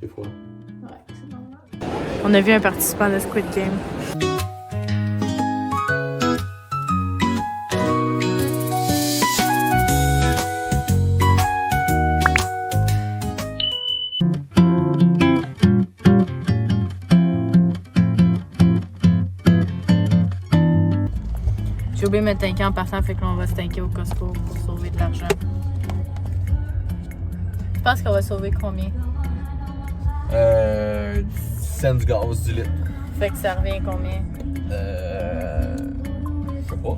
C'est froid. Ouais, c'est normal. On a vu un participant de Squid Game. J'ai oublié de me tanker en partant, fait que là on va se tanker au Costco pour sauver de l'argent. Tu penses qu'on va sauver combien? 10 cents du gaz du litre. Fait que ça revient combien? Je sais pas.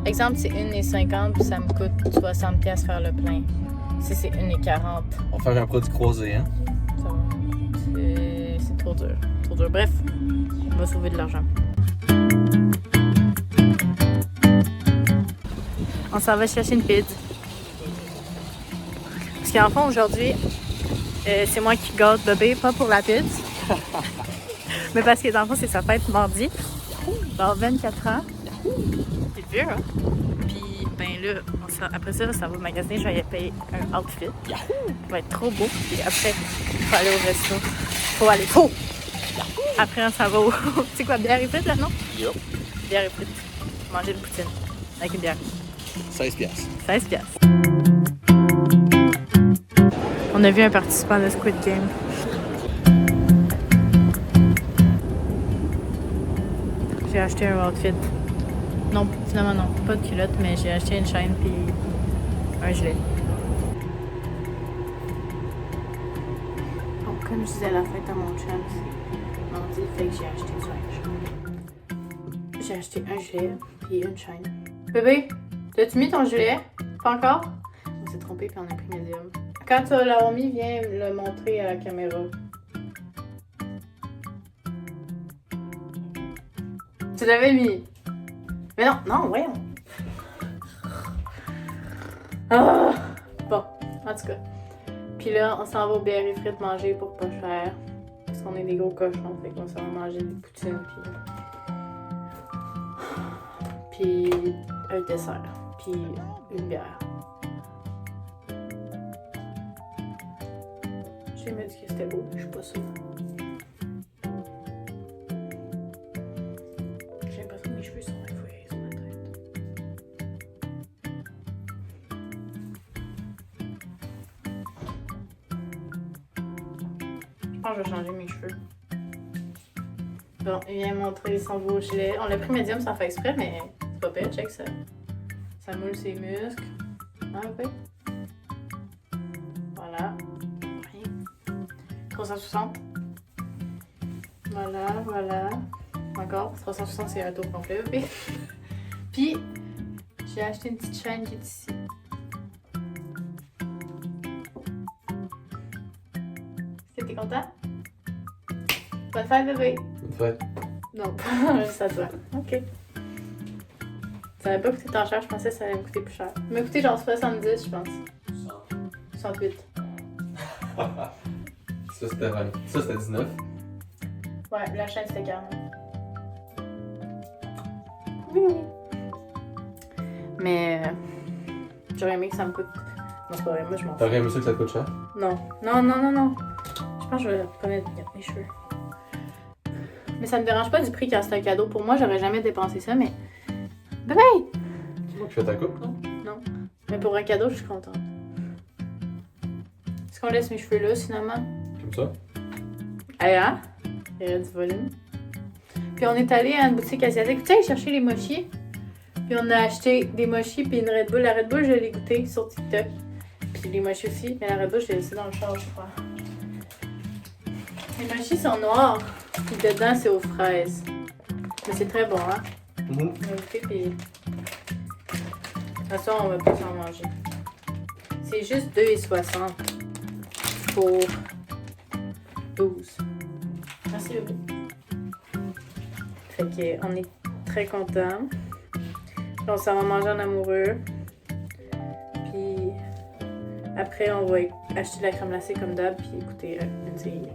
Exemple, c'est 1,50 puis ça me coûte 60$ faire le plein. Si c'est 1,40. On va faire un produit croisé, hein? Ça va. C'est trop dur. Trop dur. Bref, on va sauver de l'argent. On s'en va chercher une pizza. Parce qu'en fond, aujourd'hui, c'est moi qui gâte bébé, pas pour la pizza. Mais parce que dans le fond, c'est sa fête mardi. Dans 24 ans. C'est vieux, hein? Puis, ben là, après ça, ça va au magasin, je vais aller payer un outfit. Ça va être trop beau. Puis après, il faut aller au resto. Faut! Après, on s'en va au... C'est quoi, bière et frites, là, non? Yup. Bière et frites. Manger une poutine avec une bière. 16$. 16$. On a vu un participant de Squid Game. J'ai acheté un outfit. Non, finalement non. Pas de culotte, mais j'ai acheté une chaîne puis un gilet. Bon, comme je disais, la fête à mon chum, c'est mardi, fait que j'ai acheté du linge. J'ai acheté un gilet puis une chaîne. Bébé, t'as-tu mis ton gilet? Pas encore? On s'est trompé puis on a pris médium. Quand tu l'as mis, viens le montrer à la caméra. Tu l'avais mis. Mais non, voyons. Ah! Bon, en tout cas. Puis là, on s'en va au bière et frites manger pour pas cher. Parce qu'on est des gros cochons, fait qu'on s'en va manger des poutines puis un dessert, puis une bière. J'ai me dit que c'était beau, mais je suis pas sûre. J'ai l'impression que mes cheveux sont effeuillés sur ma tête. Je pense que je vais changer mes cheveux. Bon, il vient montrer son beau gilet. On l'a pris médium sans faire exprès, mais c'est pas pire, check ça. Ça moule ses muscles. Hein, ok? Voilà. 360. Voilà. Encore. 360, c'est un tour complet, ok? Puis, j'ai acheté une petite chaîne qui est ici. Est-ce que t'es content? Bonne fête, bébé! Bonne fête. Non, pas juste à toi. Ok. Ça n'avait pas coûté tant cher, je pensais que ça allait me coûter plus cher. Ça m'a coûté genre 70, je pense. 68. Ça, c'était 20. Ça, c'était 19. Ouais, la chaîne c'était 40. Oui. Mais j'aurais aimé que ça me coûte. Non, c'est pas vrai, moi je m'en fous. T'aurais aimé ça que ça te coûte cher? Non. Je pense que je vais pas mettre mes cheveux. Mais ça me dérange pas du prix quand c'est un cadeau. Pour moi, j'aurais jamais dépensé ça, mais. Bébé! C'est moi qui fais ta coupe, non? Non. Mais pour un cadeau, je suis contente. Est-ce qu'on laisse mes cheveux là, finalement? Comme ça? Allez, hein? Il y a du volume. Puis on est allé à une boutique asiatique. Tu sais, chercher les mochis. Puis on a acheté des mochis puis une Red Bull. La Red Bull, je l'ai goûté sur TikTok. Puis les mochis aussi. Mais la Red Bull, je l'ai laissé dans le char, je crois. Les mochis sont noirs. Puis dedans, c'est aux fraises. Mais c'est très bon, hein? On a goûté, puis... De toute façon, on va pas s'en manger. C'est juste 2,60 pour 12. Merci, bébé. Fait que on est très contents. On s'en va manger en amoureux. Puis après, on va acheter de la crème glacée comme d'hab, puis écouter une série.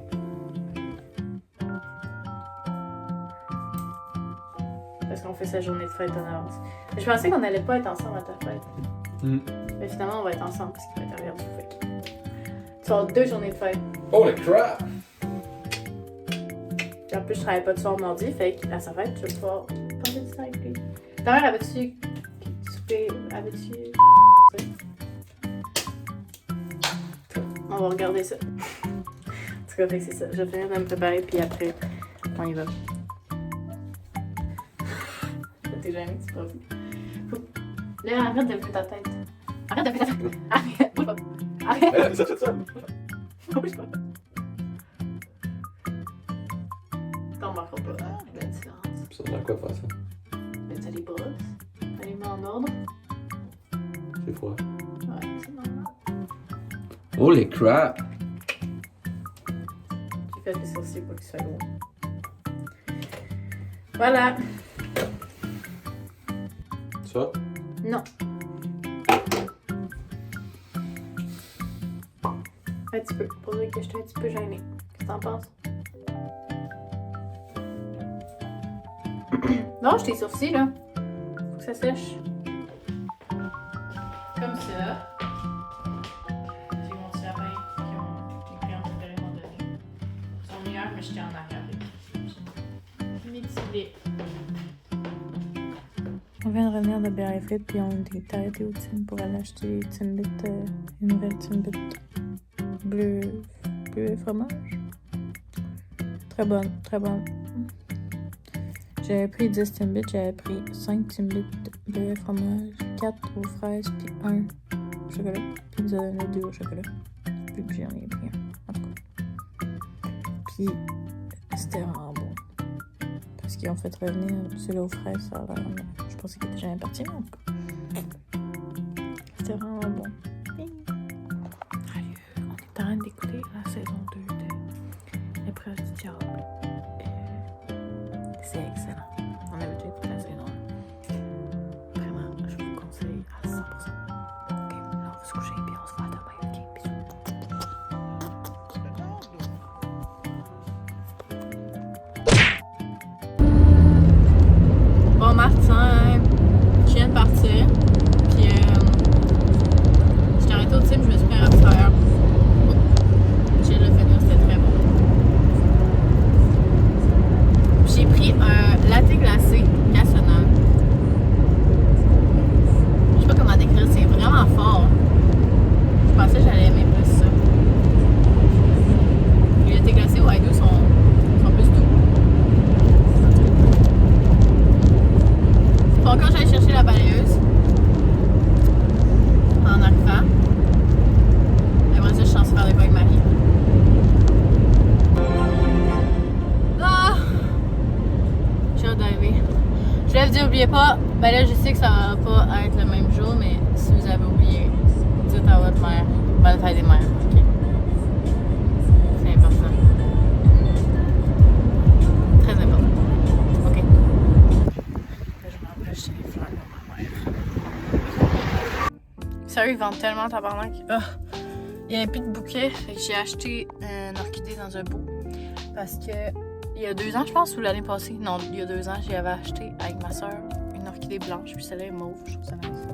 Parce qu'on fait sa journée de fête en avance. Je pensais qu'on n'allait pas être ensemble à ta fête. Mais finalement, on va être ensemble parce qu'il va être arrivé. Tu vas avoir 2 journées de fête. Holy crap! Puis en plus, je travaille pas de soir mardi, fait qu'à sa fête, je vais pouvoir passer du temps avec lui. Ta mère, avais-tu souper? Avais-tu. On va regarder ça. En tout cas, fait que c'est ça. Je vais finir de me préparer, puis après, on y va. T'es gênée, c'est pas vu. Là, arrête de lever ta tête. Arrête de lever ta tête. Arrête, bouge pas. Arrête. Ça fait ça. Bouge pas. T'en marqueras pas, hein, la différence. Ça sert à quoi faire ça? Mais t'as les brosses, t'as les mains en ordre. C'est froid. Ouais, c'est normal. Holy crap! J'ai fait les sourcils pour qu'ils soient gros. Voilà. Ça? Non. Un petit peu. Pour dire que je suis un petit peu gênée. Qu'est-ce que t'en penses? Lâche tes sourcils, là. Faut que ça sèche. Comme ça. J'ai mon petit lapin qui les clients préférés m'ont donné. Ils sont meilleurs, mais j'étais en arrière avec mes petits blés. On vient de revenir de BRF puis on est arrêté au Tim pour aller acheter Timbit, une nouvelle Timbit bleu et fromage. Très bonne, très bonne. J'avais pris 10 Timbits, j'avais pris 5 Timbits bleu et fromage, 4 aux fraises puis 1 au chocolat. Puis il nous a donné 2 au chocolat. Vu que j'en ai pris un, en tout cas. Puis c'était vraiment bon. Parce qu'ils ont fait revenir celui aux fraises, ça a l'air. Je pensais qu'il était jamais parti, mais en tout cas. C'était vraiment bon. Allez, on est en train d'écouter la saison 2 de L'épreuve du diable. C'est excellent. On avait déjà écouté la saison 1. Vraiment, je vous conseille à 100%. Ok, là on va se coucher et on se voit demain. Ok, bisous. Bon Martin, je viens de partir, puis j'étais arrêtée au type, je me suis pris un rapporteur. J'ai le fait dire, c'était très bon. J'ai pris un latte glacé Cassonade. Je sais pas comment décrire, c'est vraiment fort. Je pensais que j'allais aimer plus ça. Les latte glacés au Haïdou sont plus doux. Bon, quand j'allais chercher la balayeuse, en arrivant, après ça, je suis en train de faire de quoi avec Marie. Ah! J'ai hâte d'arriver. Je l'avais dit, oubliez pas. Ben là, je sais que ça va pas être le même jour, mais si vous avez oublié, dites à votre mère. Bonne fête des mères, ok? C'est important. Très important. Ok? Là, je m'empêche les fleurs de ma mère. Sérieux, ils vendent tellement tabarnak. Il n'y avait plus de bouquet, fait que j'ai acheté une orchidée dans un pot. Parce que il y a 2 ans, je pense, ou l'année passée. Non, il y a 2 ans, j'y avais acheté avec ma soeur une orchidée blanche, puis celle-là est mauve, je trouve ça nice.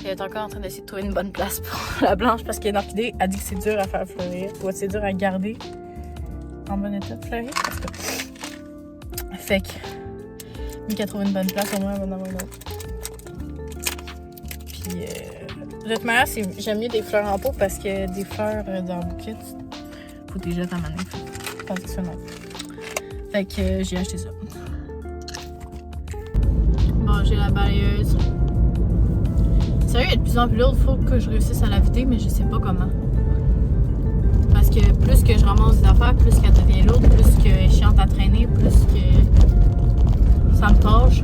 Elle est encore en train d'essayer de trouver une bonne place pour la blanche parce qu'une orchidée, elle dit que c'est dur à faire fleurir, ou c'est dur à garder en bon état de fleurir. Parce que... Fait que, vu qu'elle trouve une bonne place, au moins, elle va en avoir une autre. Puis, de toute manière, j'aime mieux des fleurs en pot parce que des fleurs dans le bouquet, faut que tu les jettes à ma main. Tandis que ça, non. Fait que j'ai acheté ça. Bon, j'ai la balayeuse. Sérieux, elle est de plus en plus lourde. Faut que je réussisse à la vider, mais je sais pas comment. Parce que plus que je ramasse des affaires, plus qu'elle devient lourde, plus qu'elle est chiante à traîner, plus que ça me tâche.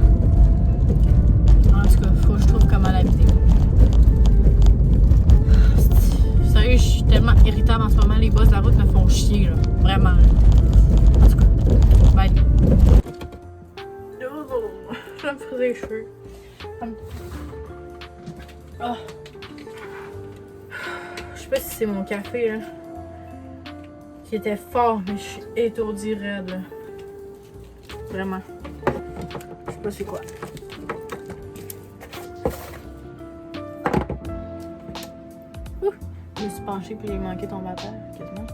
En tout cas, faut que je trouve comment la vider. Sérieux, je suis tellement irritable en ce moment. Les bosses de la route me font chier, là. Vraiment. En tout cas, bye. Oh, je vais me friser les cheveux. Oh. Je sais pas si c'est mon café, là. Qui était fort, mais je suis étourdie raide, là. Vraiment. Je sais pas c'est quoi. Je me suis penchée puis j'ai manqué tomber à terre, quasiment.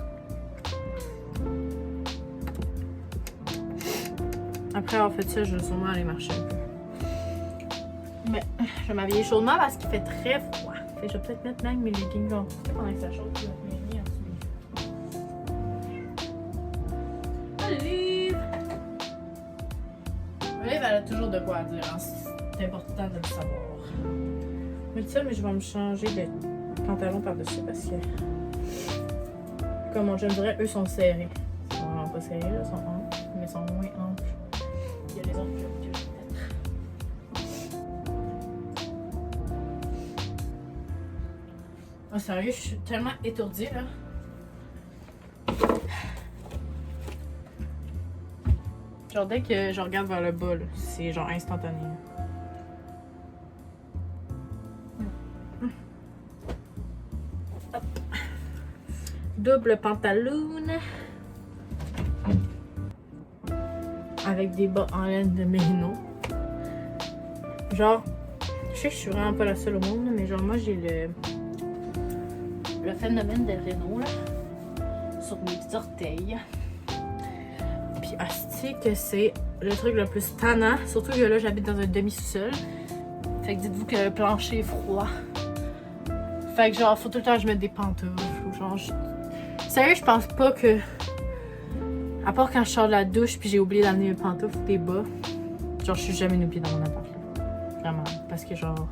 Après avoir fait ça, je vais sûrement aller marcher un peu. Mais je vais m'habiller chaudement parce qu'il fait très froid. Fait que je vais peut-être mettre même mes leggings pendant que ça chauffe. Je vais mettre mes leggings en dessous. Olive! Olive, elle a toujours de quoi dire. Hein. C'est important de le savoir. Mais ça, mais je vais me changer de pantalon par-dessus parce que, comme je me dirais, eux sont serrés. Ils sont vraiment pas serrés, là, ils sont amples, mais ils sont moins amples. Il y a les autres que je vais mettre. Oh, sérieux, je suis tellement étourdie, là. Genre, dès que je regarde vers le bas, là, c'est genre instantané. Hop. Double pantalon. Avec des bas en laine de mérino. Genre, je sais que je suis vraiment pas la seule au monde, mais genre, moi j'ai le phénomène de Reno là, sur mes petits orteils. Puis, asti que c'est le truc le plus tannant. Surtout que là, j'habite dans un demi-sous-sol. Fait que dites-vous que le plancher est froid. Fait que genre, faut tout le temps que je mette des pantoufles. Ou genre, sérieux, je pense pas que. À part quand je sors de la douche puis j'ai oublié d'amener mes pantoufles ou des bas. Genre, je suis jamais nu-pieds dans mon appart. Vraiment. Parce que genre,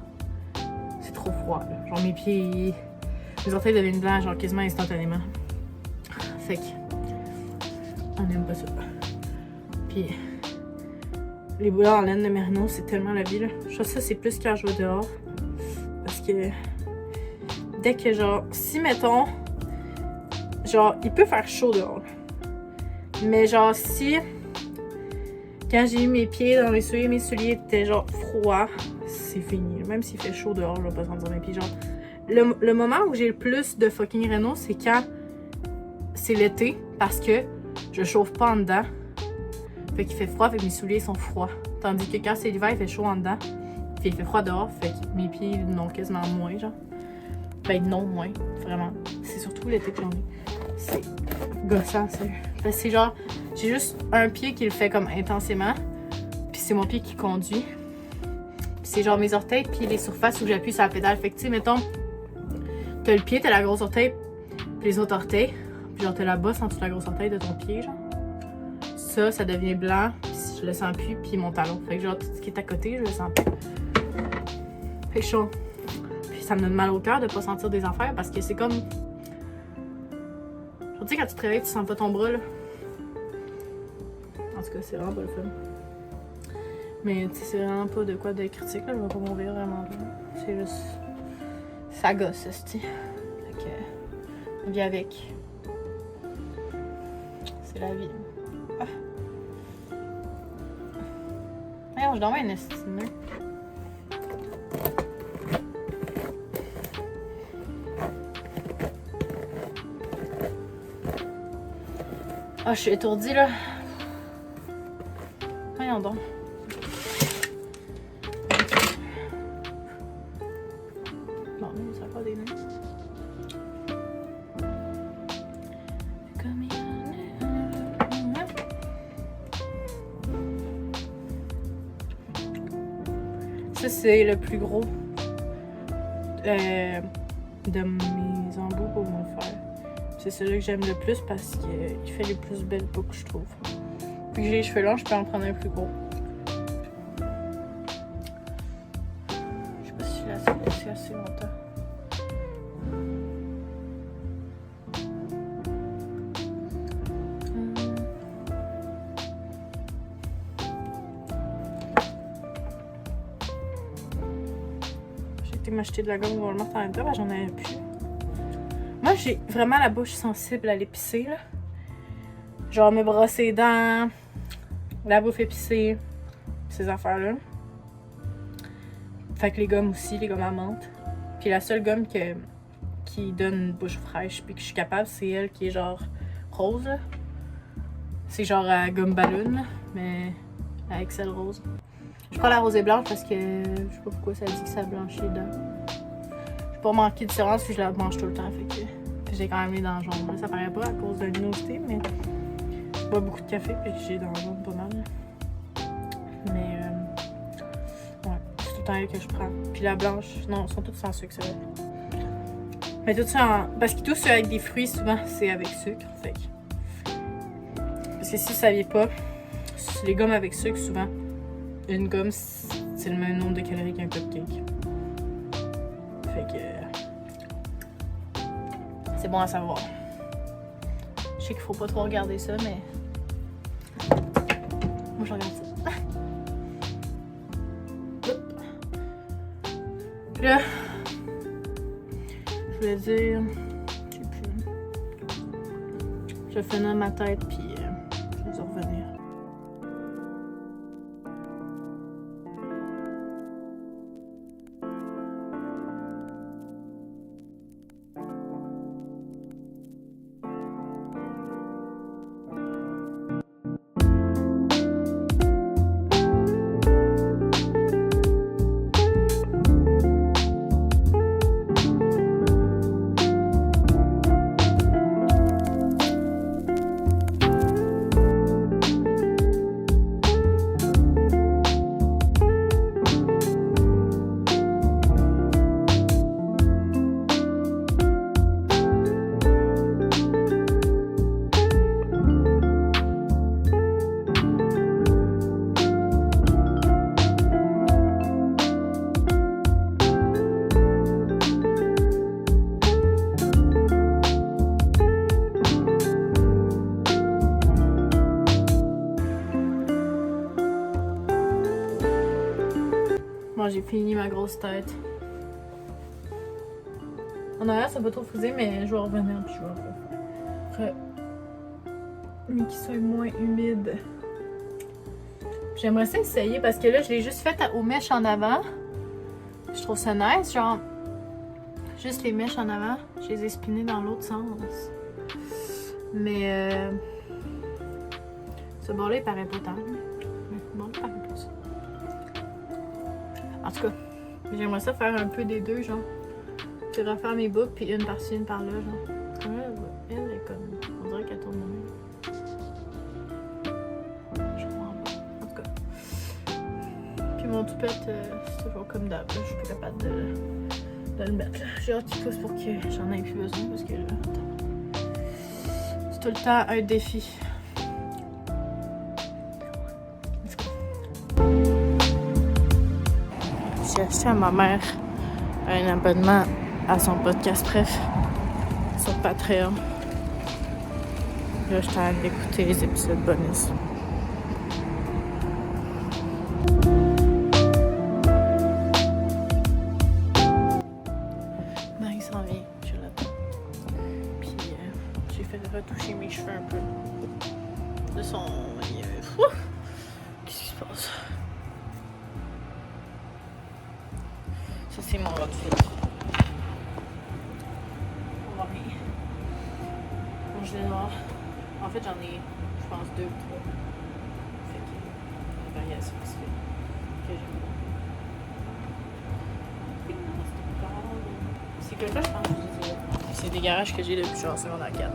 c'est trop froid. Là. Genre, mes pieds. Mes orteils deviennent blancs, genre quasiment instantanément. Fait que. On aime pas ça. Puis. Les boulards en laine de mérino, c'est tellement la vie, là. Je trouve ça, c'est plus quand je vais dehors. Parce que. Dès que, genre. Si, mettons. Genre, il peut faire chaud dehors. Mais, genre, si. Quand j'ai eu mes pieds dans mes souliers étaient, genre, froids. C'est fini. Même s'il fait chaud dehors, je vais pas sentir mes pieds. Genre. Le moment où j'ai le plus de fucking réno, c'est quand c'est l'été, parce que je chauffe pas en dedans. Fait qu'il fait froid, fait que mes souliers sont froids. Tandis que quand c'est l'hiver, il fait chaud en dedans. Puis il fait froid dehors, fait que mes pieds n'ont quasiment moins, genre. Ben non, moins, vraiment. C'est surtout l'été que j'en ai. C'est gossant, ça. Parce que c'est genre, j'ai juste un pied qui le fait comme intensément. Puis c'est mon pied qui conduit. Puis c'est genre mes orteils, puis les surfaces où j'appuie sur la pédale. Fait que tu sais, mettons, t'as le pied, t'as la grosse orteil, puis les autres orteils. Puis genre, t'as la bosse en dessous de la grosse orteil de ton pied, genre. Ça devient blanc, puis je le sens plus, puis mon talon. Fait que genre, tout ce qui est à côté, je le sens plus. Fait que chaud. Puis ça me donne mal au cœur de pas sentir des affaires, parce que c'est comme... Genre, tu sais, quand tu te réveilles, tu sens pas ton bras, là. En tout cas, c'est vraiment pas le fun. Mais tu sais, c'est vraiment pas de quoi de critique, là. Je vais pas mourir vraiment, là. C'est juste... Ça gosse, c'ti. Fait que... On vit avec. C'est la vie. Ah. Voyons, je dormais un estimé. Ah, je suis étourdie, là. Voyons donc. Bon, ça va pas des noms. Comme il y en a. Ça, c'est le plus gros de mes embouts pour me faire. C'est celui que j'aime le plus parce qu'il fait les plus belles boucles, je trouve. Puis que j'ai les cheveux longs, je peux en prendre un plus gros. Je sais pas si je l'ai laissé assez longtemps. J'ai été m'acheter de la gomme Walmart en même temps, j'en avais plus. Moi, j'ai vraiment la bouche sensible à l'épicé, là. Genre, me brosser les dents, la bouffe épicée, ces affaires-là. Fait que les gommes aussi, les gommes à menthe. Puis la seule gomme qui donne une bouche fraîche puis que je suis capable, c'est elle qui est genre rose, là. C'est genre à gomme ballon, là, mais avec celle rose. Je prends la rose et blanche parce que je sais pas pourquoi ça dit que ça blanchit les dents. Je pas manquer de différence puis je la mange tout le temps. Fait que j'ai quand même les dents jaunes. Là, ça paraît pas à cause de l'immunité, mais je bois beaucoup de café puis j'ai les dents jaunes pas mal. Mais ouais, c'est tout le temps elle que je prends. Puis la blanche, non, elles sont toutes sans sucre, c'est vrai. Mais tout ça en... Parce que tout ça avec des fruits, souvent, c'est avec sucre. Fait que... Parce que si vous saviez pas, les gommes avec sucre, souvent, une gomme, c'est le même nombre de calories qu'un cupcake. Fait que... C'est bon à savoir. Je sais qu'il faut pas trop regarder ça, mais... Moi, je regarde ça. Puis là... Je voulais dire... Je sais plus. Je vais finir ma tête, puis je vais revenir. Bon, j'ai fini ma grosse tête. En arrière, ça va trop frisé, mais je vais revenir puis je vais mais qu'il soit moins humide. J'aimerais ça essayer parce que là, je l'ai juste fait aux mèches en avant. Je trouve ça nice, genre juste les mèches en avant. Je les ai spinées dans l'autre sens. Mais ce bord-là, il paraît pas tant. Mais bon, il paraît plus. En tout cas, j'aimerais ça faire un peu des deux, genre. Puis refaire mes boucles, puis une par-ci, une par-là, genre. Elle est comme... On dirait qu'elle tourne de même. Je comprends pas. En tout cas. Puis mon toupette, c'est toujours comme d'hab. Je suis plus capable de le mettre. J'ai hâte qu'il pousse pour que j'en aie plus besoin, parce que là... C'est tout le temps un défi. J'ai acheté à ma mère un abonnement à son podcast préf sur Patreon. Là, je suis en train d'écouter les épisodes bonus. Marie s'en vient, je l'attends. Puis j'ai fait retoucher mes cheveux un peu. De son... Qu'est-ce qui se passe? Ça, c'est mon outfit. On va rien. Mon gilet noir. En fait, j'en ai, je pense, 2 ou 3. Fait que, une variation qui se fait. Que j'aime. C'est que là, je pense que je les ai. C'est des garages que j'ai depuis genre secondaire 4.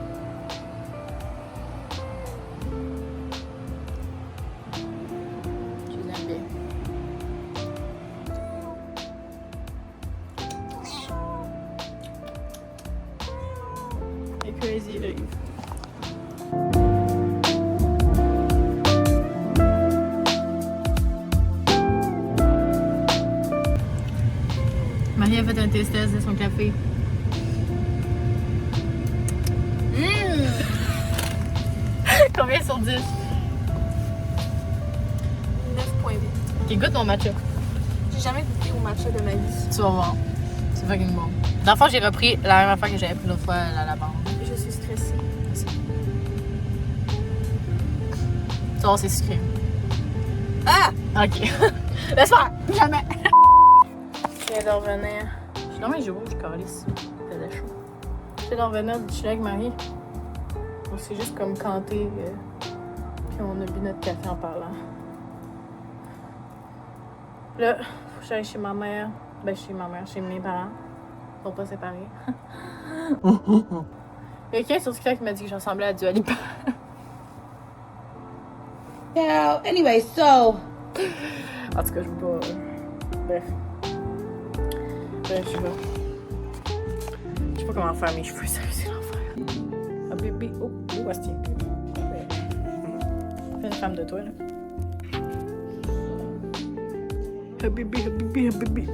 Je les aime bien. Crazy là, Yves. Marie a fait un test de son café. Combien sur 10? 9.8. Ok, goûte mon matcha. J'ai jamais goûté au matcha de ma vie. Tu vas voir. C'est fucking bon. Dans le fond, j'ai repris la même affaire que j'avais pris l'autre fois, la lavande. Je suis stressée. Tu vas voir, c'est sucré. Ah! Ok. Laisse faire! Jamais! Je viens de revenir. J'ai dormi les rouges, calisse. Il faisait chaud. Je viens de revenir du chili avec Marie. On s'est juste comme canté. Puis on a bu notre café en parlant. Là, faut que j'aille chez ma mère. Ben, chez ma mère, chez mes parents. sont pas séparés. Il y a quelqu'un sur TikTok qui m'a dit que je ressemblais à Dua Lipa. Yeah, anyway, so. En tout cas, je veux pas. Bref, je sais pas. Je sais pas comment faire mes cheveux, sérieux, c'est l'enfer. Ah, bébé. Oh, Asti. Fais une femme de toi, là. Ah, bébé, ah, bébé, ah, bébé.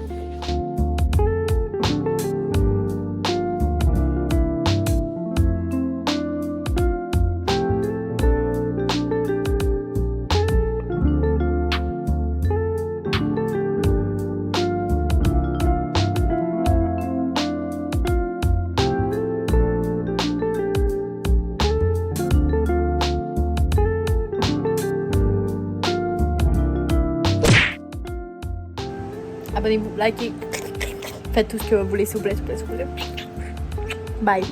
Abonnez-vous, likez, faites tout ce que vous voulez, s'il vous plaît, s'il vous plaît, s'il vous plaît. Bye.